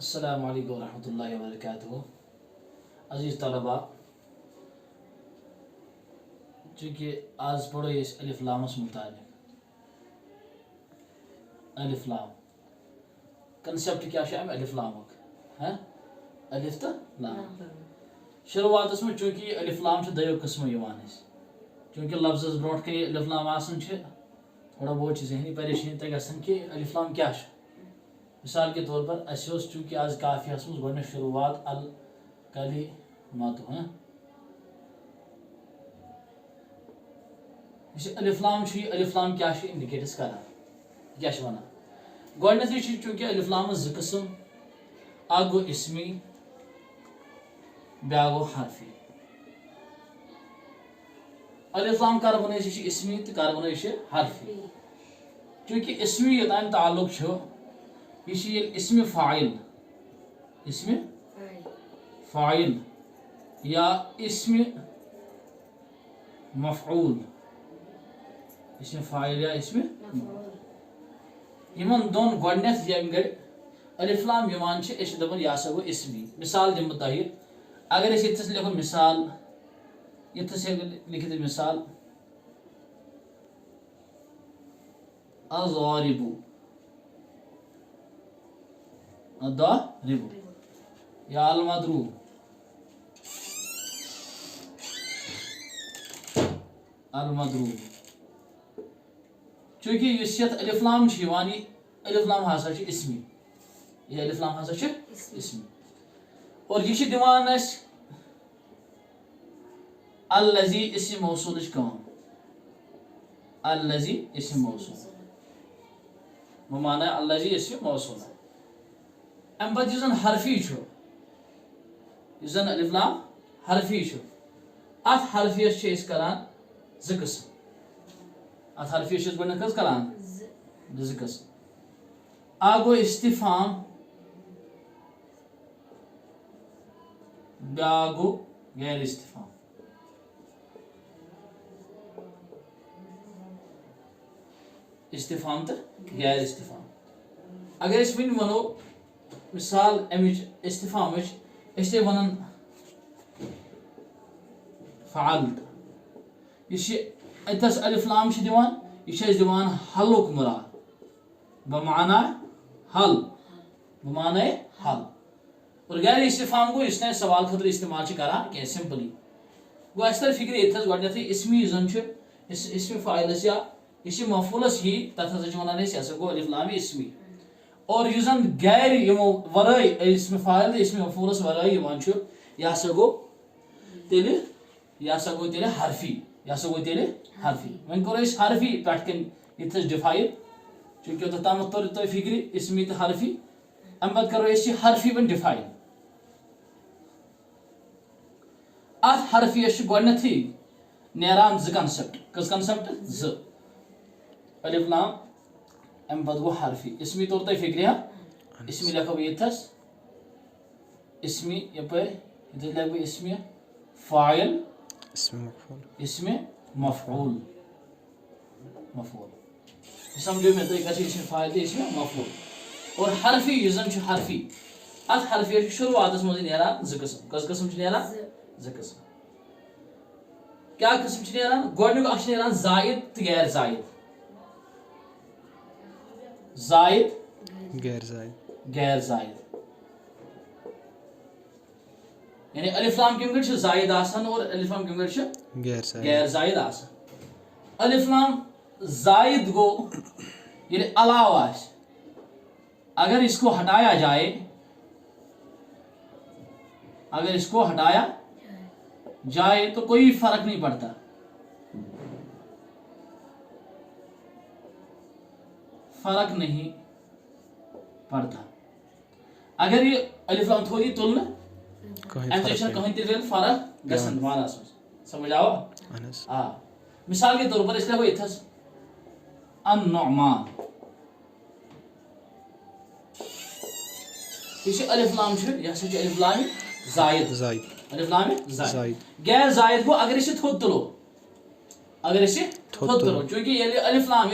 السلام علیکم ورحمۃ اللہ وبرکاتہ. عزیز طلباء، چونکہ آج پڑھو اس الف لامس متعلق. الف لام کنسپٹ کیا ہے الف لامک؟ الف تو لام. شروعات میں چونکہ الف لام دیو قسم یوان چونکہ لفظ برونٹ کن الف لام آسان تھوڑا بہت ذہنی پریشانی تک گژھان کہ الف لام کیا ہے. مثال کے طور پر اس چونکہ آج کافی مز گۄڈنیُک شروعات الکلمات الف لام الف لام کیا انڈیکیٹس کران کیا ونان گۄڈنیتھٕے چونکہ الف لام زٕ قسم اکھ گوٚو اسمی بیٛاکھ گوٚو حرفی. الف لام کر ونو یہ اسمی تو کر ونو یہ حرفی. چونکہ اسمی یوتان تعلق یہ اسم فاعل یا اسم مفعول اسم فاعل یا اسم یمن دون گۄڈنیتھ یم گڑ الف لام یوان دپان یہ ہسا گو اسمی. مثال دم تہ اگر یتھس لکھو مثال یتھس لکھت مثال الضارب الضارب یا المضروب چونکہ اس الف لام الف لام ہسا اسمی یہ الف لام ہسا اسمی اور یہ دِوان الذی اسم موصول کام الذی اسم موصول بمعنی الذی اسم موصول. ام پتہ یُس زن حرفی یُس زن الف لام حرفی ات حرفیس أسۍ کران زٕ قسم. ات حرفیس گۄڈنیتھ کس کران زٕ قسم. اکھ گوٚو استفہام بیٛاکھ گوٚو غیر استفہام. استفہام تو غیر استفہام اگر أسۍ وۄنۍ ونو مثال امچ استفہامچ أسۍ ونان فعلت یہ اتس الف لام دِوان یہ دِوان حلُک مراد بمعنی حل بمعنی حل. اور غیر استفہام گو اس نے سوال خاطر استعمال کران کی سمپلی گو اس تر فکر اتس گۄڈنیتھٕے اسمی زن اسم فاعلس یا اسم مفعولس ہی تتھ ہسا ونان یہ ہسا گو الف لام اسمی. اور یُس زن غیر یمو ورٲے اسم فاعل اسم مفعولس ورٲے یوان یہ ہسا گو تیٚلہِ حرفی حرفی. وۄنۍ کرو أسۍ حرفی پٮ۪ٹھ کن یتھس ڈِفاین چونکہ اوٚتام توٚر تۄہہِ فکرِ اسمی تو حرفی. امہِ پتہٕ کرو أسۍ یہِ حرفی وۄنۍ ڈِفاین. اتھ حرفیس گۄڈنیتھٕے نیران زٕ کنسپٹ. کٔژ کنسپٹ؟ زٕ. الف لام امہِ پتہٕ گوٚو حرفی. اسمی توٚر تۄہہِ فکرِ اسمی لیکھو بہٕ یتھس اسمی یپٲرۍ یتھس لیکھٕ بہٕ اسمِ فاعل اسم مفعول سمجھو میں تُہۍ کیٛاہ اسم فاعل تہٕ اسم مفعول. اور حرفی یُس زن حرفی اتھ حرفیس شروعاتس منٛز نیران زٕ قسم. کٔژ قسم نیران؟ زٕ قسم. کیٛاہ قسم نیران؟ گۄڈنیُک اکھ نیران زائد تہٕ غیر زائد. غیر زائد یعنی الف لام کم گڑ زائد آسان اور الف لام کم گڑ غیر زائد آسان. الف لام زائد گو یعنی علاوہ آس اگر اس کو ہٹایا جائے تو کوئی فرق نہیں پڑتا. اگر یہ الف لام تھو دی تلنا کہیں تیل فرق گژھان مانس سمجھ آو. مثال کے طور پر اس لیے اتھس النعمان یہ الف لام یہ ہسا الف لام زائد الف لام زائد. غیر زائد گو اگر اسے تھوٚد تلو چونکہ ییٚلہِ الف لام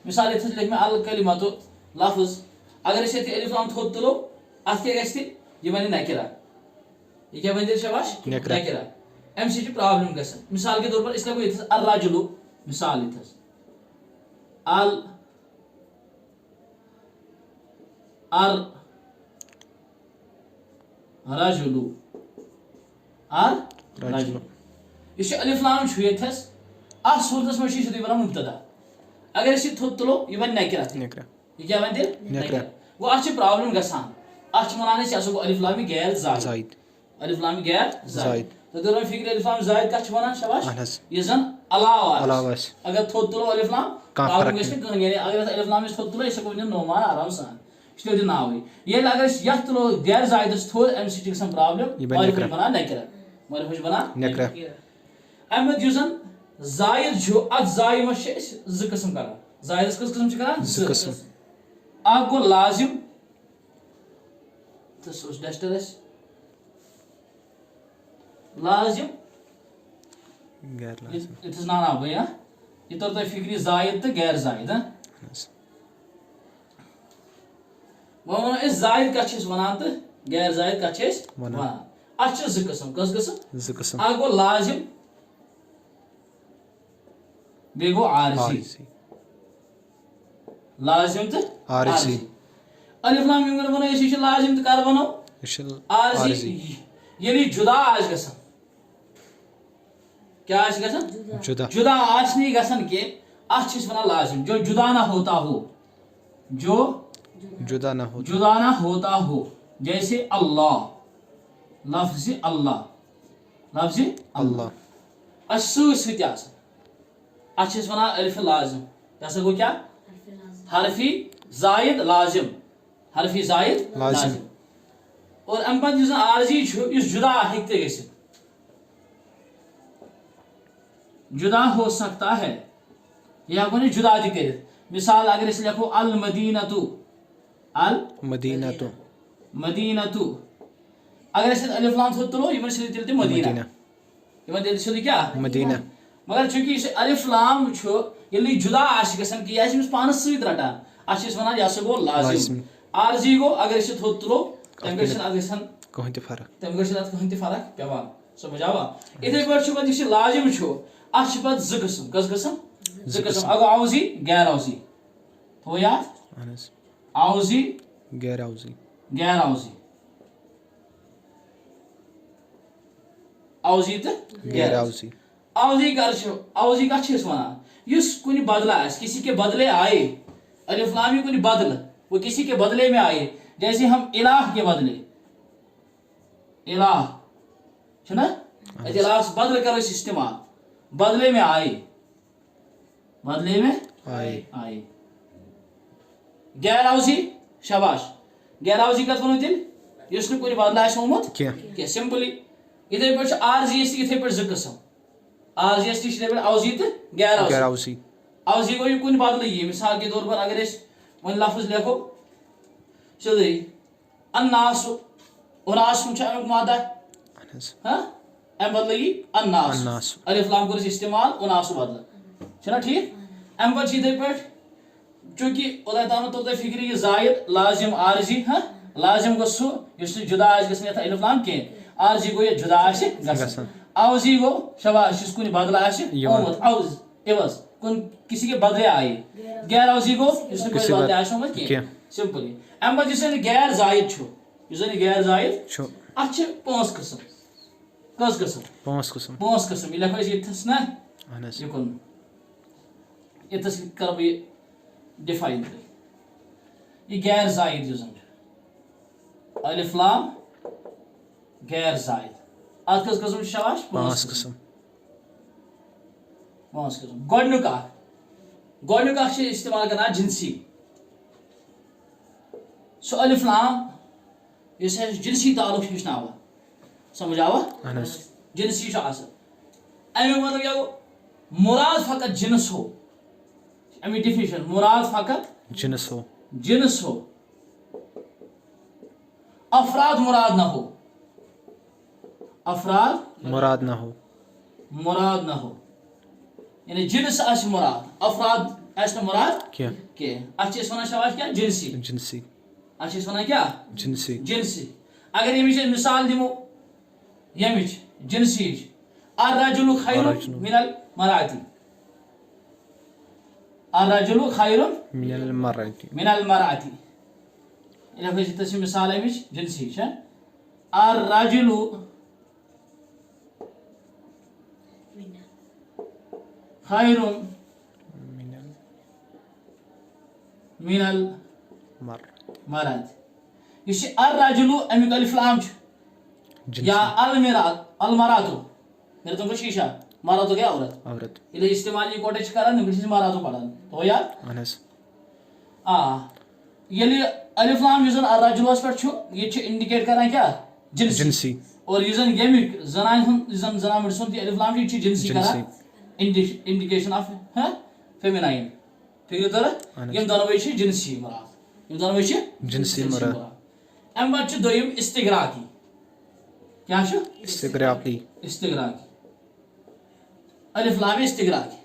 مثال اتھس لکھ میں الکلمات لفظ اگر اس الف لام تھوٚد تلو اتھ کیا گژھِ یہ بنہِ نکرا یہ کیا بنہِ شاباش نکرا امہِ سۭتۍ چھِ پرابلم گژھان مثال کے طور پر أسۍ لیکھو ییٚتھس الرجلو مثال ییٚتھس الرجلو الرجلو یُس یہِ الف لام چھُ ییٚتھس اتھ صوٗرتس منٛز چھُ یہِ سیوٚدُے بنان مبتدا اگر أسۍ یہِ تھوٚد تُلو یہِ بنہِ نکرا یہ کیا بنہِ تیٚلہِ نکرا گوٚو اتھ چھِ پرابلم گژھان اتھ چھِ ونان أسۍ یہِ ہسا گوٚو الف لام غیر زائد الف لام غیر زائد تو دور فکر الف لام زائد کتھ چھِ ونان شاباش یہِ زن علاوہ آسہِ اگر تھوٚد تُلو الف لام پرابلم گژھِ نہٕ کٕہٕنۍ یعنی اگر اتھ الف لام أسۍ تھوٚد تُلو أسۍ ہٮ۪کو ؤنِتھ نومان آرام سان یہِ چھُ تیٚلہِ ناوٕے ییٚلہِ اگر أسۍ یتھ تُلو غیر زائدس تھوٚد امہِ سۭتۍ چھِ گژھان پرابلم مٲرِفہ چھِ بنان نکرا مٲرِفہ چھِ بنان نکرا امہِ پتہٕ یُس زن زائد چھُ اتھ زایہِ منٛز چھِ أسۍ زٕ قٕسم کران زائدس کٔژ قٕسم چھِ کران زٕ قٕسم اکھ گوٚو لازم تہٕ سُہ اوس ڈسٹر اسہِ لازم ییٚتھس ناو بھائی یہ تور تۄہہِ فکرِ زائد تہٕ غیر زائد وۄنۍ ونو أسۍ زائد کتھ چھِ أسۍ ونان تہٕ غیر زائد کتھ چھِ أسۍ ونان اتھ چھِ زٕ قٕسم کٔژ قٕسم زٕ قٕسم اکھ گوٚو لازم بیٚیہِ گوٚو عارضی لازم تہٕ عارضی الف لام یِم ونو أسۍ یہِ چھُ لازم تہٕ کر ونو عارضی ییٚلہِ یہِ جدا آسہِ گژھان کیا آسہِ گژھان جدا آسہِ نہٕ گژھان کینٛہہ اتھ چھِ أسۍ ونان لازم جو جدا نہ ہوتا ہو جو جدا نہ ہوتا ہو جیسے اللہ لفظ اللہ لفظ اللہ اَسہِ سۭتۍ سۭتۍ آسان اتھ چھِ أسۍ ونان الف لازم یہِ ہسا گوٚو کیٛاہ حرفی زائد لازم حرفی زائد لازم اور امہِ پتہٕ یُس زن عارضی چھُ یُس جدا ہیٚکہِ تہِ گٔژھِتھ جدا ہو سکتا ہے یہ ہیٚکون أسۍ جدا تہِ کٔرِتھ مثال اگر أسۍ لیکھو المدینتو مدینتو اگر أسۍ الف لام تھوٚد تُلو یہِ بنہِ سیوٚدُے تیٚلہِ تہِ مدینہ یہِ بنہِ تیٚلہِ سیوٚدُے کیٛاہ مدینہ مگر چوٗنکہِ یُس الف لام چھُ ییٚلہِ یہِ جدا آسہِ گژھان کہِ یہِ آسہِ أمِس پانس سۭتۍ رٹان اتھ چھِ أسۍ ونان یہِ ہسا گوٚو لازم عارضی گوٚو اگر أسۍ یہِ تھوٚد تُلو تمہِ گٔژھِنہٕ اتھ گژھان کٕہٕنۍ تہِ فرق پیٚوان سمجھ آوا یِتھے پٲٹھۍ چھُ پتہٕ یُس یہِ لازم چھُ اتھ چھِ پتہٕ زٕ قٕسم کٔژ قٕسم زٕ قٕسم اکھ گوٚو عوضی غیر عوضی تھوٚو یاد عوضی غیر عوضی عوضی تہٕ غیر عوضی عوضی کر چھُ عوضی کتھ چھِ أسۍ ونان یُس کُنہِ بدلہٕ آسہِ کسی کے بدلے آئے الف لام یہِ کُنہِ بدلہٕ وہ کسی کے بدلے میں آئے جیسے ہم الہ کے بدلے الہ چھُنہ اتہِ الہس بدلہٕ کرو أسۍ استعمال بدلے میں آئے غیر عوضی شاباش غیر عوضی کتھ ونو تیٚلہِ یُس نہٕ کُنہِ بدلہٕ آسہِ آمُت کینٛہہ سمپلی یِتھے پٲٹھۍ چھُ عارضیس تہِ یِتھے پٲٹھۍ زٕ قٕسم عارضیس تہِ چھِ یِتھے پٲٹھۍ عوضی تہٕ غیر عوضی عوضی گوٚو یہِ کُنہِ بدلہٕ یی مثال کے طور پر اگر أسۍ وۄنۍ لفظ لیکھو سیوٚدُے الناسُ اُناسُن چھُ امیُک مادہ امہِ بدلہٕ یی الناس الف لام کوٚر اَسہِ استعمال اُناسُ بدلہٕ چھُنہ ٹھیٖک امہِ پتہٕ چھِ یِتھے پٲٹھۍ چوٗنکہِ اوٚتانۍ تامَتھ توٚر تۄہہِ فِکرِ یہِ زائد لازم عارضی لازم گوٚو سُہ یُس نہٕ جدا آسہِ گژھان یتھ الف لام کینٛہہ عارضی گوٚو یتھ جدا آسہِ گژھان عوضی گوٚو شاباش یُس کُنہِ بدلہٕ آسہِ آمُت عوض کسی کے بدلے آئے غیر عوضی گوٚو یُس نہٕ کُنہِ بدلے آسہِ آمُت کینٛہہ سمپلی امہِ پتہٕ یُس زن غیر زائد چھُ یُس زن غیر زائد چھُ اتھ چھِ پانٛژھ قٕسم کٔژ قٕسم پانٛژھ قٕسم یہِ لیکھو أسۍ ییٚتھس نہ یِکُن ییٚتھس کرٕ بہٕ یہِ ڈِفاین یہِ غیر زائد یُس زن چھُ الف لام غیر زائد اتھ کٔژ قٕسم چھِ شاباش پانٛژھ قٕسم گۄڈنیُک اکھ چھِ استعمال کران جنسی سُہ الف لام یُس اَسہِ جنسی تعلق چھُ ہیٚچھناوان سمجھ آوا جنسی چھُ آسان امیُک مطلب کیاہ گوٚو مراد فقط جنس ہو امیُک ڈیفینیشن مراد فقط جنس ہو افراد مراد نہ ہو یعنی جنس آسہِ مراد افراد آسہِ نہٕ مراد کینٛہہ اتھ چھِ أسۍ ونان شاباش کیاہ جنسی اچھا اس ونان کیا جنسی جنسی اگر یمچ مثال دمو یمچ جنسی الرجل خیر من المرأة الرجل خیر من المرأة من المرأة یہ تس مثال امچ جنسی الرجل خیر من من المرأة المرأة یہ الرجل امیک الف لام یا المراتو میرے تم کو شیشہ مراتو کیا عورت عورت یہ استعمال یہ کوٹے کران نمبر مراتو پڑھان تو یار انس یلی الف لام یزن الرجلس پہ یہ انڈیکیٹ کران کیا جنسی اور یزن یمیک زنان ہن زن زنان مر سن الف لام یہ جنسی کران انڈیکیشن آف فیمینائن ٹھیک ہے یم دونوے چھ جنسی مراد یم دونوے چھ جنسی مراد ام بعد چھ دویم استغراقی کیا چھ استغراقی استغراقی الف لام استغراقی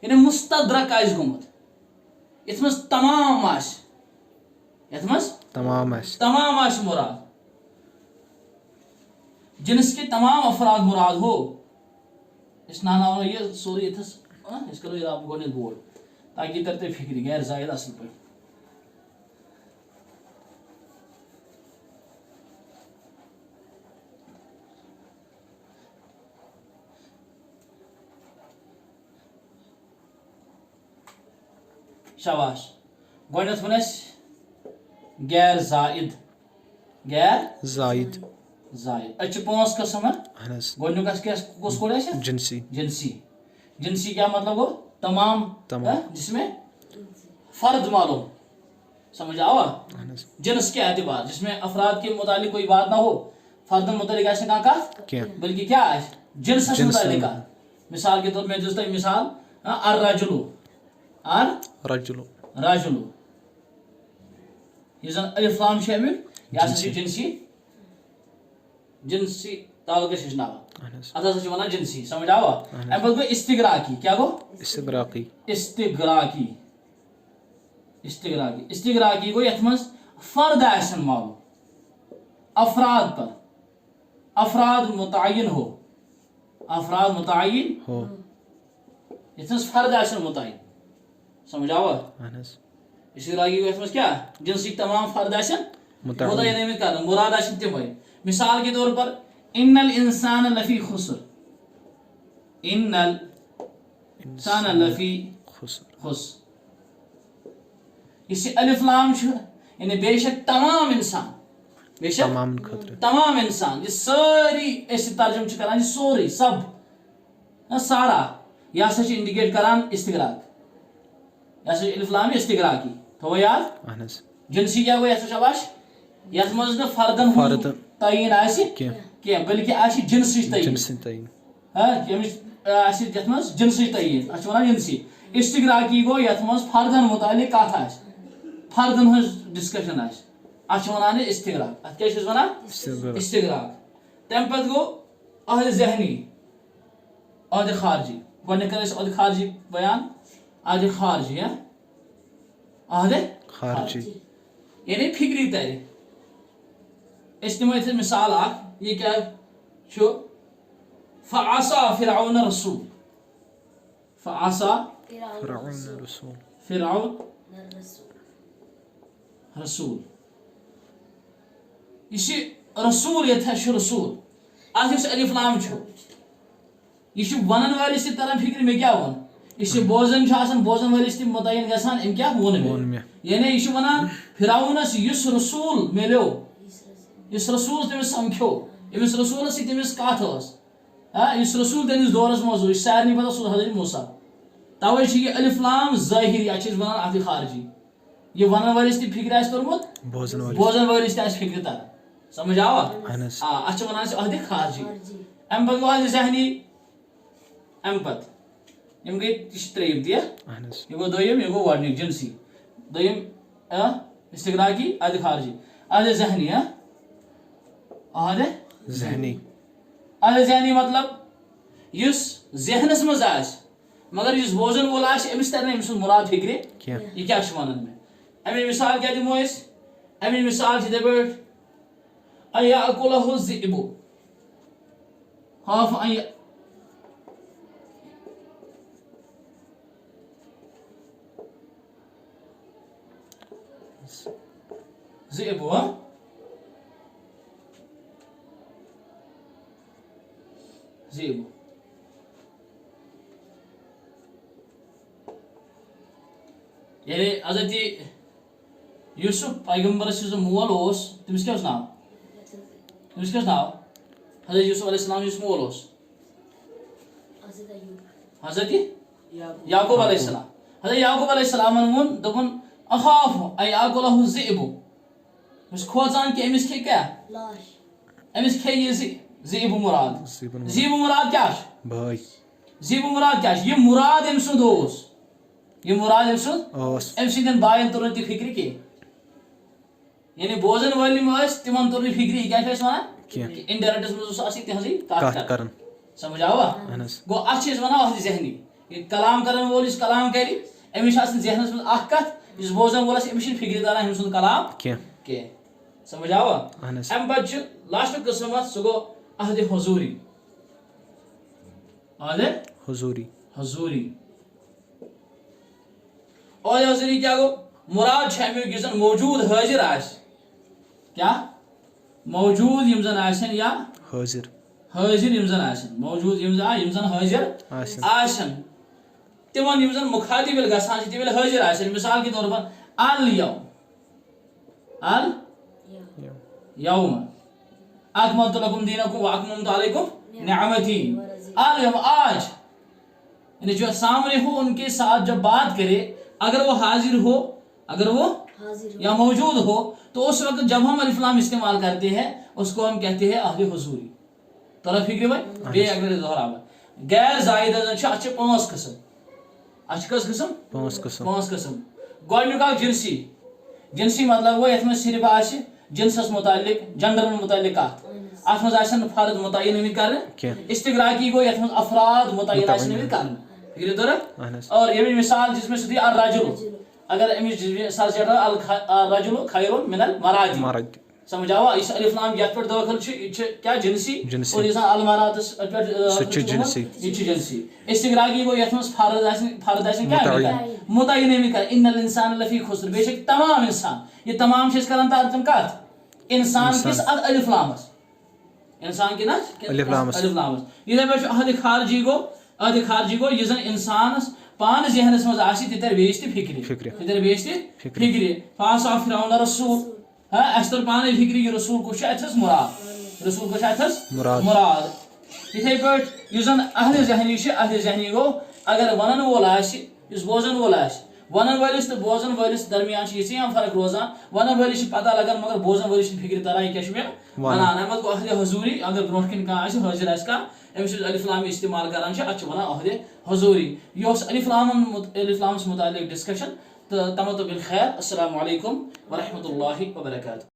یعنی مستدرک آس گومت یتھ مز تمام آس یتھ مز تمام آس مراد جنس کے تمام افراد مراد ہو اس نانا یہ سوري یتھس اس کرو یہ آپ گونیت بورڈ تاکہ ترتے فکری غیر زائد اصل پہ شاباش گونیت ونس غیر زائد غیر زائد زائد اچھ پانچ قسم ہے انس گونیو کس کس کوڑ ہے جنسی جنسی جنسی کیا مطلب ہو تمام جس میں فرد معلوم سمجھ آوا جنس کے اعتبار جس میں افراد کے متعلق کوئی بات نہ ہو فرد متعلق ایسے کہاں کا بلکہ کیا ہے جنس سے متعلق مثال کے طور میں جس طرح مثال الرجل رجل رجل یہ زن الف لام شامل یا جنسی جنسی تعلق سے ناو اتھا سے ونان جنسی سمجھ آوا ام پتہ گو استغراقی کیا گو استغراقی استغراقی استغراقی استغراقی گو یتھ مز فرد آسن معلوم افراد پر افراد متعین ہو افراد متعین ہو یتھ مز فرد آسن متعین سمجھ آوا استغراقی گو یتھ مز کیا جنسی تمام فرد آسن متعین کرنا مراد آسن تمے مثال کے طور پر ان الانسان لفی خسر ان الانسان لفی خسر اس الف لام یعنی بے شک تمام انسان بے شک تمام انسان یہ ساری ایسے ترجم کران یہ سوری سب سارا یہ ہسا انڈیکیٹ کران استغراق یہ ہسا الف لام استغراقی تو یاد جنسی کیا گو یہ شاباش یتھ مز نہ فردن تعین آسی کی بلکہ آسی جنسی تعین ہاں یتھ مز جنسی تعین اچھا ونان جنسی استغراقی گو یتھ مز فردن متعلق کتھ آس فردن ہز ڈسکشن آس اچھا ونان استغراق ات کیا چھس ونان استغراق تم پتہ گو عہد ذہنی عہد خارجی گۄڈنیٚتھ کر اس عہد خارجی بیان عہد خارجی عہد خارجی یعنی فکری تر استعمال مثال یہ کیا چھو فعصى فرعون رسول فعصى فرعون رسول یہ رسول یہ رسول اتھ الف لام چھو یہ ونن والس تہ تران فکر میں کیا ون یہ بوزن بوزن والس تہ متعین گژھان ام کیا وون میں یعنی یہ ونان فرعونس یس رسول ملیو اس رسول تمس سمکھو امس رسولس سی تمس کتھ اس رسول تمس دورس مز اس سارنی پتہ سو حضرت موسیٰ توے چھ یہ الف لام ظاہری اچھ ونان اتھ خارجی یہ ونن والس تہ فکر آس ترمت بوزن والس تہ آس فکر تر سمجھ آوا اچھ ونان عہد خارجی ام پتہ عہد ذہنی ام پتہ یم گئی تریم تہ یہ گو دویم یہ گو گۄڈنیُک جنسی دویم استغراقی عہد خارجی عہد ذہنی عہد ذہنی عہد ذہنی مطلب یس ذہنس مز آس مگر یس بوزن وول آس امس تر امس مراد فکر یہ کیا ونان میں امی مثال کیا دمو اس امی مثال چھ دے بیٹھ ایاکلہ الذئب خاف ان ذئب ذئب یعنی حضرت یوسف پیغمبر سے مول اوس تمس کیا ناو تمس کیا ناو حضرت یوسف علیہ السلام یس مول اوس حضرت یعقوب علیہ السلام حضرت یعقوب علیہ السلام ون دپن اخاف ایاکلہ الذئب مس کھوژان کہ امس کھے کیا امس کھے یہ ذئب مراد ذئب مراد کیا بھائی ذئب مراد کیا یہ مراد ام سند اوس یہ مراد ام سند ام سندن بائن تر تہ فکر کی یعنی بوزن والم تمن تر فکر کیا ونان انڈائریکٹس مز اسی تہذی کت کرن سمجھ آوا گو اتھ ونان عہد ذہنی یہ کلام کرن وول اس کلام کری امس ذہنس مز اخ کت اس بوزن وولس امس فکر تران ہم سند کلام کی سمجھ آوا ام پتہ لاسٹ قسم سہ گو عہد حضوری عہد حضوری حضوری عہد حضوری کیا گو مراد چھ امیک یس زن موجود حاضر آس کیا موجود یم زن آسن یا حاضر حاضر یم زن آسن موجود یم زن حاضر آسن تمن یم زن مخاطب گژھان چھ تم حاضر آسن مثال کے طور پر الیوم الیوم اکملت لکم دینکم واکملت علیکم نعمتی الیوم آج یعنی جو سامنے ہو ان کے ساتھ جب بات کرے اگر وہ حاضر ہو اگر وہ یا موجود ہو تو اس وقت جب ہم الف لام استعمال کرتے ہیں اس کو ہم کہتے ہیں عہد حضوری طرف فکر بھائی بے اگر دہراوا غیر زائد اچھے 5 قسم اچھ کس قسم 5 قسم گوڈنیک اکھ جنسی جنسی مطلب وہ یتھ میں صرف آسہ جنسس متعلق جنڈر متعلق کت ات مز آسن فرد متعین آمت کرنے استغراقی گو یتھ مز افراد متعین آسن آمت کرنے فکر طرف اور یہ مثال جس میں سے الرجل اگر امس مثال چھ الرجل خیر من المراد سمجھ آوا اس الف لام یت پر داخل چھ کیا جنسی اور یہ المراد جنسی یہ جنسی استغراقی گو یتھ مز فرد آسن کیا متعین آمت کر ان الانسان لفی خسر بے شک تمام انسان یہ تمام چھ کران ترجمہ کت انسان کس الف لامس انسان کی الف لامس یہ پہ عہد خارجی گو یہ زن انسانس پان ذہنس مز آسی تر بیس فکر فکر فاسا فرعون رسول اس تر پانے فکر یہ رسول کچھ اتھس مراد رسول کچھ اتھس مراد اتھے پہ یہ زن عہد ذہنی گو اگر ونن وول آسی اس بوزن وول آسی ونن ولس تو بوزن ولس درمیان یہ ہم فرق روزان ونن ولس پتہ لگان مگر بوزن ولس فکر تران یہ کیا ونان احمد گو عہد حضوری اگر برو کن کھانا حاضر آس امس الف لام استعمال کران اتھ ونان عہد حضوری یہ الف لامس متعلق ڈسکشن تو تمتو بالخیر السلام علیکم ورحمۃ اللہ وبرکاتہ.